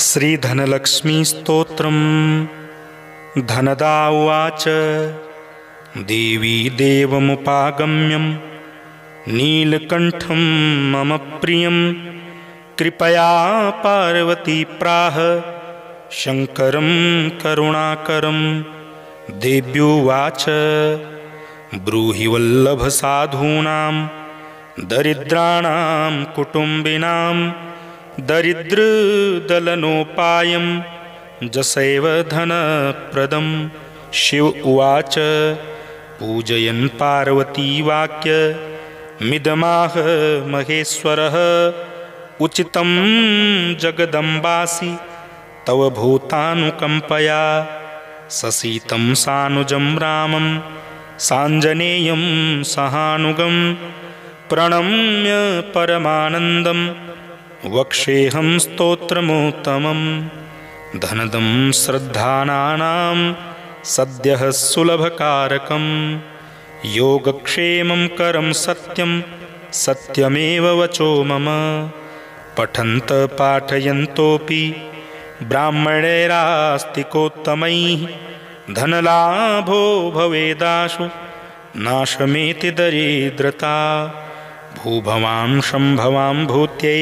श्रीधनलक्ष्मीस्तोत्रम्। धनदा उवाच देवी देवमुपागम्यं नीलकण्ठं मम प्रियं कृपया पार्वती प्राह शङ्करं करुणाकरं। देव्युवाच ब्रूहि वल्लभसाधूनां दरिद्राणां कुटुम्बिनां दरिद्रदलनोपायं जसैव धनप्रदं। शिव उवाच पूजयन् पार्वती वाक्यमिदमाह महेश्वरः उचितं जगदम्बासि तव भूतानुकम्पया। ससीतं सानुजं रामं साञ्जनेयं सहानुगं प्रणम्य परमानन्दं वक्ष्येऽहं स्तोत्रमुत्तमम्। धनदं श्रद्धानां सद्यः सुलभकारकं योगक्षेमं करं सत्यं सत्यमेव वचो मम। पठन्त पाठयन्तोऽपि ब्राह्मणैरास्तिकोत्तमैः धनलाभो भवेदाशु नाशमेति दरिद्रता। भूभवां शम्भवां भूत्यै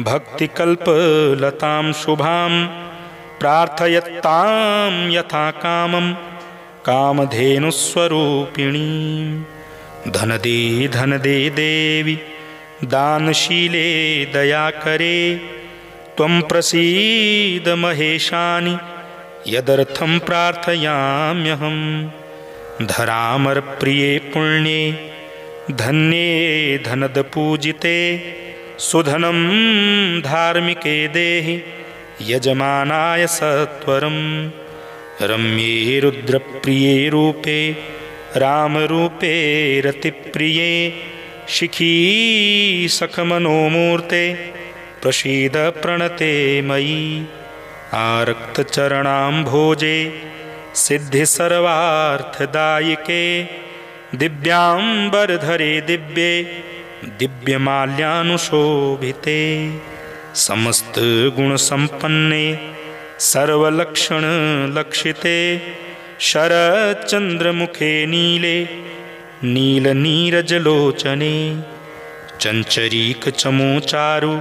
भक्तिकल्पलतां शुभां प्रार्थयत्तां यथा कामं कामधेनुस्वरूपिणीं। धनदे धनदे देवी दानशीले दयाकरे त्वं प्रसीद महेशानि यदर्थं प्रार्थयाम्यहं। धरामरप्रिये पुण्ये धन्ये धनदपूजिते सुधनं धार्मिके देहि यजमानाय सत्वरं। रम्ये रुद्रप्रिये रूपे रामरूपे रतिप्रिये शिखी सखमनोमूर्ते प्रसीद प्रणते मयि। आरक्तचरणाम्भोजे सिद्धि सर्वार्थदायिके दिव्याम्बरधरे दिव्ये दिव्यमाल्यानुशोभिते। समस्तगुणसम्पन्ने सर्वलक्षणलक्षिते शरच्चन्द्रमुखे नीले नीलनीरजलोचने। चञ्चरीकचमूचारु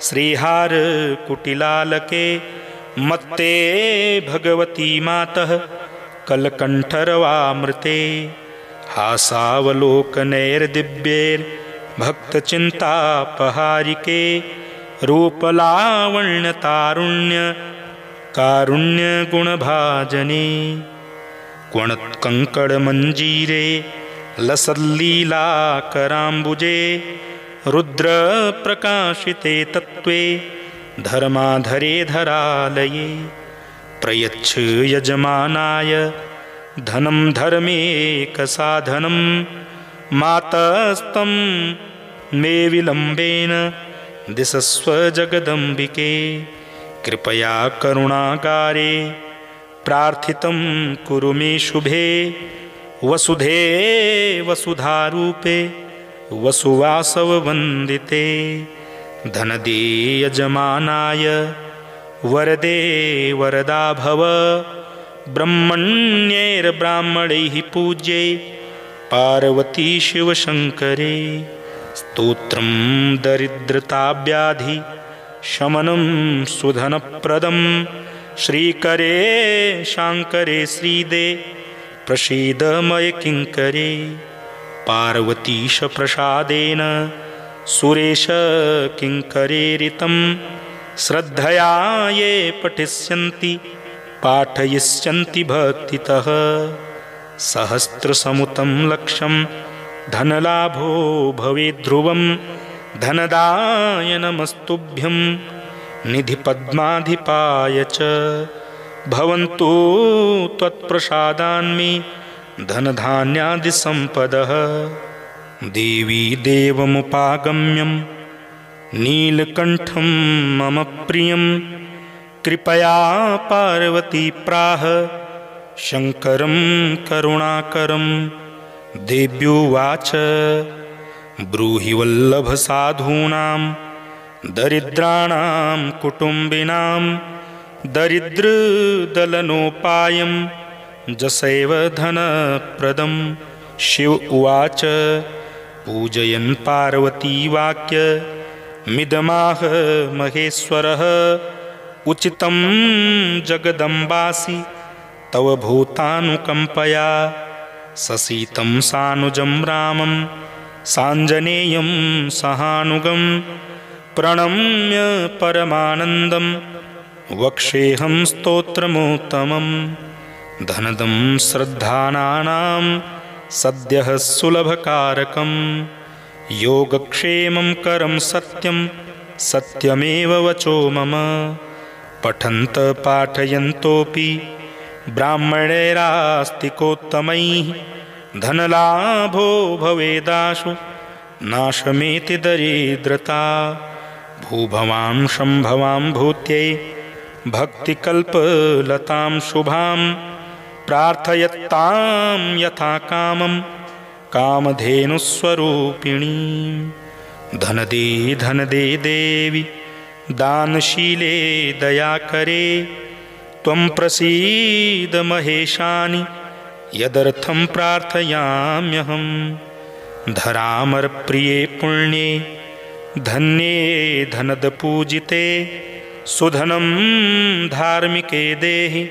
श्रीहारकुटिलालके मत्ते भगवती मातः कलकण्ठरवामृते। हासावलोकनैर्दिव्यैर्भक्तचिन्तापहारिके रूपलावण्यतारुण्य कारुण्यगुणभाजने। क्वणत्कङ्कणमञ्जीरे लसल्लीलाकराम्बुजे रुद्रप्रकाशिते तत्त्वे धर्माधरे धरालये। प्रयच्छ यजमानाय धनं धर्मेकसाधनं मातस्तं मे विलम्बेन दिशस्व जगदम्बिके। कृपया करुणागारे प्रार्थितं कुरु मे शुभे वसुधे वसुधारूपे वसुवासववन्दिते। धनदे यजमानाय वरदे वरदा भव ब्रह्मण्यैर्ब्राह्मणैः पूज्ये पार्वती शिवशङ्करे। स्तोत्रं दरिद्रताव्याधि शमनं सुधनप्रदं श्रीकरे शाङ्करे श्रीदे प्रसीद मय किङ्करे। पार्वतीश प्रसादेन सुरेश किङ्करेरितं श्रद्धया ये पठिष्यन्ति पाठयिष्यन्ति भक्तितः। सहस्रसमुतं लक्षं धनलाभो भवेद्ध्रुवं धनदाय नमस्तुभ्यं निधिपद्माधिपाय च। भवन्तु त्वत्प्रसादान्मे धनधान्यादिसम्पदः। देवी देवमुपागम्यं नीलकण्ठं मम प्रियं कृपया पार्वती प्राह शङ्करं करुणाकरं। देव्युवाच ब्रूहि वल्लभसाधूनां दरिद्राणां कुटुम्बिनां दरिद्रदलनोपायं जसैव धनप्रदं। शिव उवाच पूजयन् पार्वती वाक्यमिदमाह महेश्वरः उचितं जगदम्बासि तव भूतानुकम्पया। ससीतं सानुजं रामं साञ्जनेयं सहानुगं प्रणम्य परमानन्दं वक्ष्येऽहं स्तोत्रमुत्तमं। धनदं श्रद्धानां सद्यः सुलभकारकं योगक्षेमं करं सत्यं सत्यमेव वचो मम। पठन्त पाठयन्तोऽपि ब्राह्मणैरास्तिकोत्तमैः धनलाभो भवेदाशु नाशमेति दरिद्रता। भूभवां शम्भवां भूत्यै भक्तिकल्पलतां शुभां प्रार्थयत्तां यथा कामं कामधेनुस्वरूपिणीं। धनदे धनदे देवि दानशीले दयाकरे त्वं प्रसीद महेशानि यदर्थं प्रार्थयाम्यहम्। धरामरप्रिये पुण्ये धन्ये धनदपूजिते सुधनं धार्मिके देहि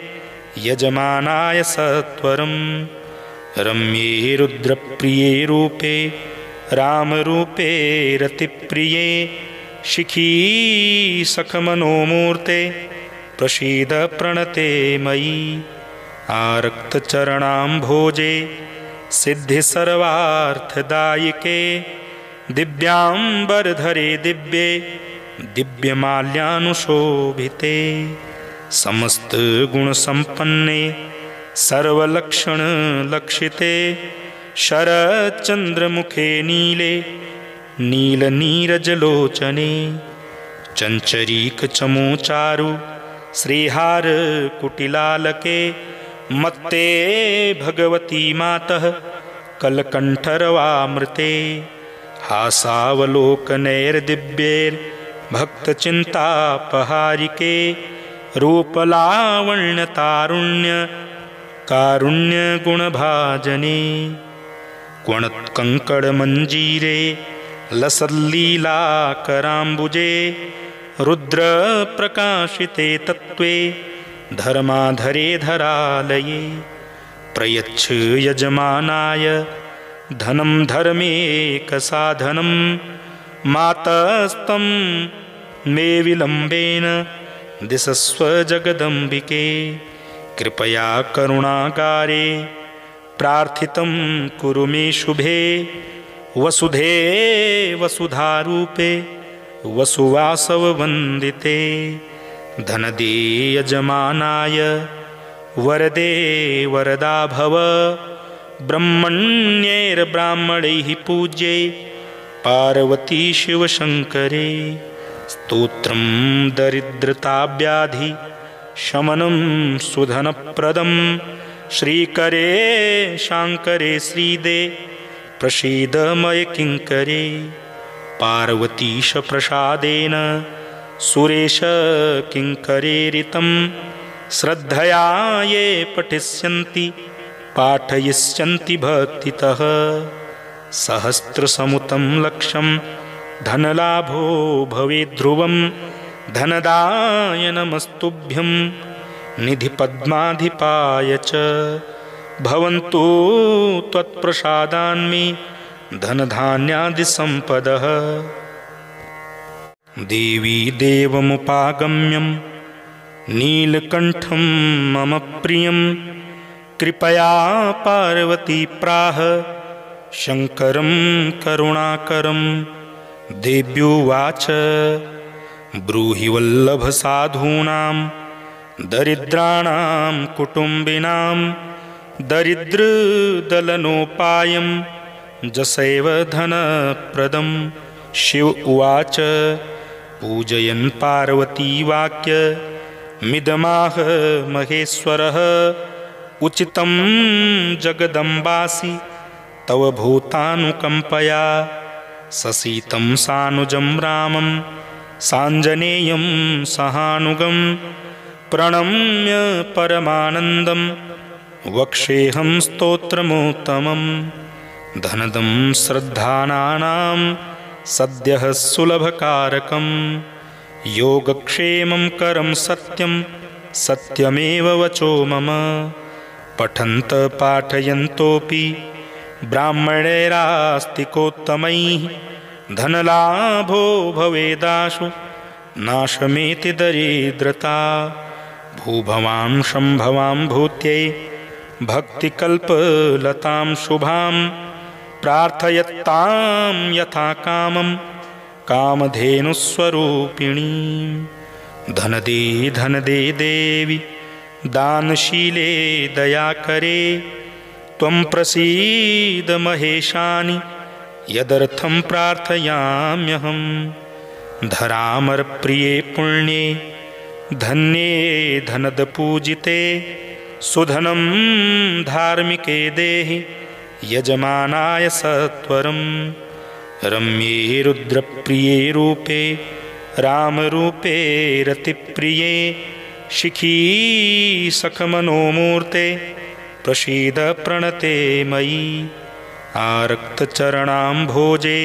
यजमानाय सत्वरं। रम्ये रुद्रप्रिये रूपे रामरूपे रतिप्रिये शिखी सखमनोमूर्ते प्रसीद प्रणते मयि। आरक्तचरणाम्भोजे सिद्धिसर्वार्थदायिके दिव्याम्बरधरे दिव्ये दिव्यमाल्यानुशोभिते। समस्तगुणसम्पन्ने सर्वलक्षणलक्षिते शरच्चन्द्रमुखे नीले नीलनीरजलोचने। चञ्चरीकचमूचारु श्रीहारकुटिलालके मत्ते भगवती मातः कलकण्ठरवामृते। हासावलोकनैर्दिव्यैर्भक्तचिन्तापहारिके रूपलावण्यतारुण्य कारुण्यगुणभाजने। क्वणत्कङ्कणमञ्जीरे लसल्लीलाकराम्बुजे रुद्रप्रकाशिते तत्त्वे धर्माधरे धरालये। प्रयच्छ यजमानाय धनं धर्मेकसाधनं मातस्तं मे विलम्बेन दिशस्व जगदम्बिके। कृपया करुणाकारे प्रार्थितं कुरु मे शुभे वसुधे वसुधारूपे वसुवासववन्दिते। धनदे यजमानाय वरदे वरदा भव ब्रह्मण्यैर्ब्राह्मणैः पूज्ये पार्वती शिवशङ्करे। स्तोत्रं दरिद्रताव्याधि शमनं सुधनप्रदं श्रीकरे शाङ्करे श्रीदे प्रसीद मय किङ्करे। पार्वतीश प्रसादेन सुरेश किङ्करेरितं श्रद्धया ये पठिष्यन्ति पाठयिष्यन्ति भक्तितः। सहस्रसमुतं लक्षं धनलाभो भवेद्ध्रुवं धनदाय नमस्तुभ्यं निधिपद्माधिपाय च। भवन्तु त्वत्प्रसादान्मे धनधान्यादिसम्पदः। देवी देवमुपागम्यं नीलकण्ठं मम प्रियं कृपया पार्वती प्राह शङ्करं करुणाकरं। देव्युवाच ब्रूहि वल्लभसाधूनां दरिद्राणां कुटुम्बिनां दरिद्रदलनोपायं जसैव धनप्रदं। शिव उवाच पूजयन् पार्वती वाक्यमिदमाह महेश्वरः उचितं जगदम्बासि तव भूतानुकम्पया। ससीतं सानुजं रामं साञ्जनेयं सहानुगं प्रणम्य परमानन्दं वक्ष्येऽहं स्तोत्रमुत्तमं धनदं श्रद्धानां सद्यः सुलभकारकं योगक्षेमं करं सत्यं सत्यमेव वचो मम पठन्त पाठयन्तोऽपि ब्राह्मणैरास्तिकोत्तमैः धनलाभो भवेदाशु नाशमेति दरिद्रता भूभवां शम्भवां भूत्यै भक्तिकल्पलतां शुभां प्रार्थयत्तां यथा कामं कामधेनुस्वरूपिणीं धनदे धनदे देवी दानशीले दयाकरे त्वं प्रसीद महेशानि यदर्थं प्रार्थयाम्यहं धरामरप्रिये पुण्ये धन्ये धनदपूजिते सुधनं धार्मिके देहि यजमानाय सत्वरं रम्ये रुद्रप्रिये रूपे रामरूपे रतिप्रिये शिखी सखमनोमूर्ते प्रसीद प्रणते मयि आरक्तचरणाम्भोजे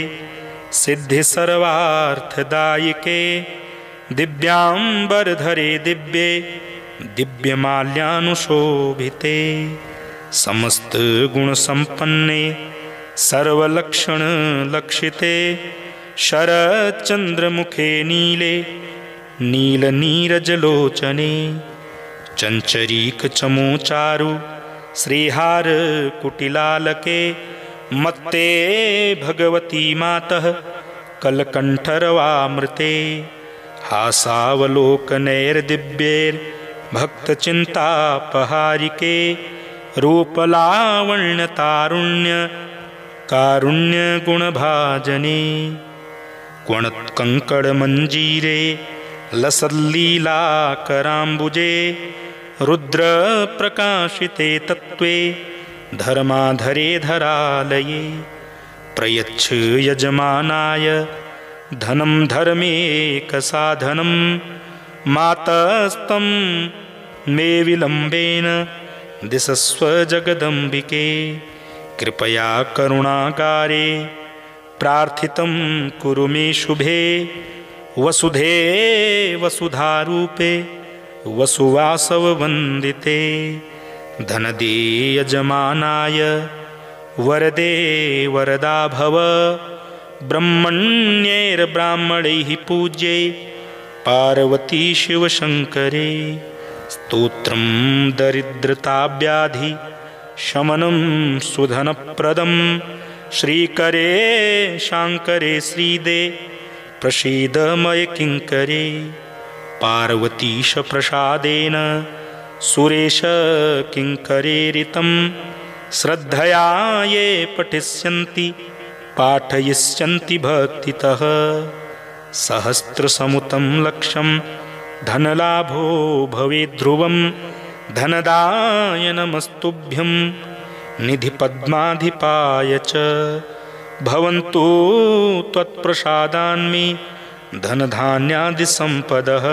सिद्धिसर्वार्थदायिके दिव्याम्बरधरे दिव्ये दिव्यमाल्यानुशोभिते समस्तगुणसम्पन्ने सर्वलक्षणलक्षिते शरच्चन्द्रमुखे नीले नीलनीरजलोचने चञ्चरीकचमूचारु श्रीहारकुटिलालके मत्ते भगवती मातः कलकण्ठरवामृते हासावलोकनैर्दिव्यैर्भक्तचिन्तापहारिके रूपलावण्यतारुण्य कारुण्यगुणभाजने क्वणत्कङ्कणमञ्जीरे लसल्लीलाकराम्बुजे रुद्रप्रकाशिते तत्त्वे धर्माधरे धरालये प्रयच्छ यजमानाय धनं धर्मेकसाधनं मातस्तं मे विलम्बेन दिशस्व जगदम्बिके कृपया करुणाकारे प्रार्थितं कुरु मे शुभे वसुधे वसुधारूपे वसुवासववन्दिते धनदे यजमानाय वरदे वरदा भव ब्रह्मण्यैर्ब्राह्मणैः पूज्ये पार्वती शिवशङ्करे स्तोत्रं दरिद्रताव्याधि शमनं सुधनप्रदं श्रीकरे शाङ्करे श्रीदे प्रसीद मय किङ्करे पार्वतीश प्रसादेन सुरेश किङ्करेरितं श्रद्धया ये पठिष्यन्ति पाठयिष्यन्ति भक्तितः सहस्रसमुतं लक्षं धनलाभो भवेद्ध्रुवं धनदाय नमस्तुभ्यं निधिपद्माधिपाय च भवन्तु त्वत्प्रसादान्मे धनधान्यादिसम्पदः।